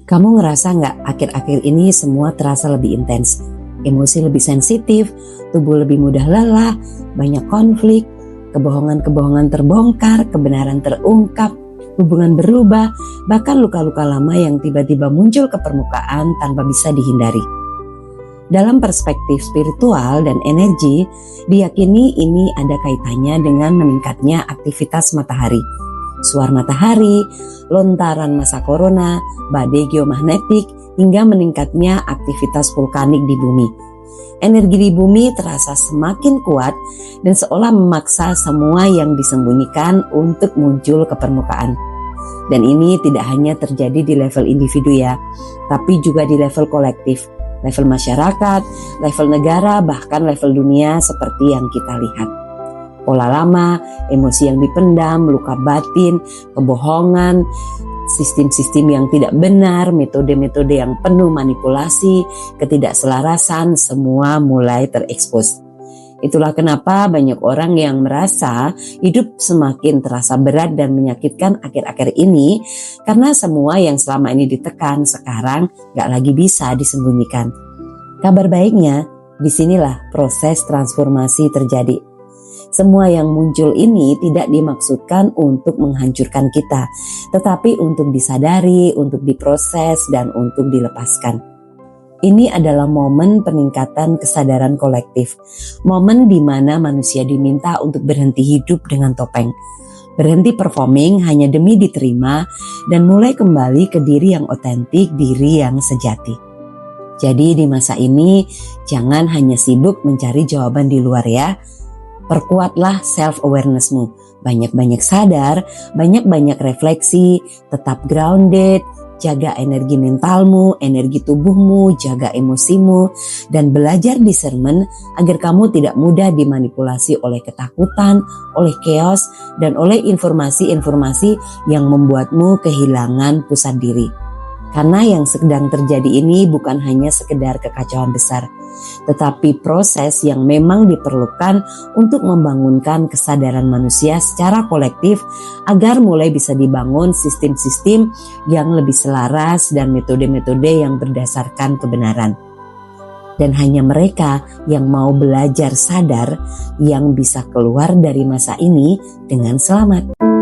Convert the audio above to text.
Kamu ngerasa nggak akhir-akhir ini semua terasa lebih intens? Emosi lebih sensitif, tubuh lebih mudah lelah, banyak konflik, kebohongan-kebohongan terbongkar, kebenaran terungkap, hubungan berubah, bahkan luka-luka lama yang tiba-tiba muncul ke permukaan tanpa bisa dihindari. Dalam perspektif spiritual dan energi, diyakini ini ada kaitannya dengan meningkatnya aktivitas matahari. Suar matahari, lontaran masa corona, badai geomagnetik, hingga meningkatnya aktivitas vulkanik di bumi. Energi di bumi terasa semakin kuat dan seolah memaksa semua yang disembunyikan untuk muncul ke permukaan. Dan ini tidak hanya terjadi di level individu ya, tapi juga di level kolektif, level masyarakat, level negara, bahkan level dunia seperti yang kita lihat. Pola lama, emosi yang dipendam, luka batin, kebohongan, sistem-sistem yang tidak benar, metode-metode yang penuh manipulasi, ketidakselarasan, semua mulai terekspos. Itulah kenapa banyak orang yang merasa hidup semakin terasa berat dan menyakitkan akhir-akhir ini, karena semua yang selama ini ditekan sekarang gak lagi bisa disembunyikan. Kabar baiknya, disinilah proses transformasi terjadi. Semua yang muncul ini tidak dimaksudkan untuk menghancurkan kita, tetapi untuk disadari, untuk diproses, dan untuk dilepaskan. Ini adalah momen peningkatan kesadaran kolektif, momen di mana manusia diminta untuk berhenti hidup dengan topeng, berhenti performing hanya demi diterima, dan mulai kembali ke diri yang otentik, diri yang sejati. Jadi di masa ini, jangan hanya sibuk mencari jawaban di luar ya. Perkuatlah self-awareness-mu, banyak-banyak sadar, banyak-banyak refleksi, tetap grounded, jaga energi mentalmu, energi tubuhmu, jaga emosimu, dan belajar discernment agar kamu tidak mudah dimanipulasi oleh ketakutan, oleh chaos, dan oleh informasi-informasi yang membuatmu kehilangan pusat diri. Karena yang sedang terjadi ini bukan hanya sekedar kekacauan besar, tetapi proses yang memang diperlukan untuk membangunkan kesadaran manusia secara kolektif agar mulai bisa dibangun sistem-sistem yang lebih selaras dan metode-metode yang berdasarkan kebenaran. Dan hanya mereka yang mau belajar sadar yang bisa keluar dari masa ini dengan selamat.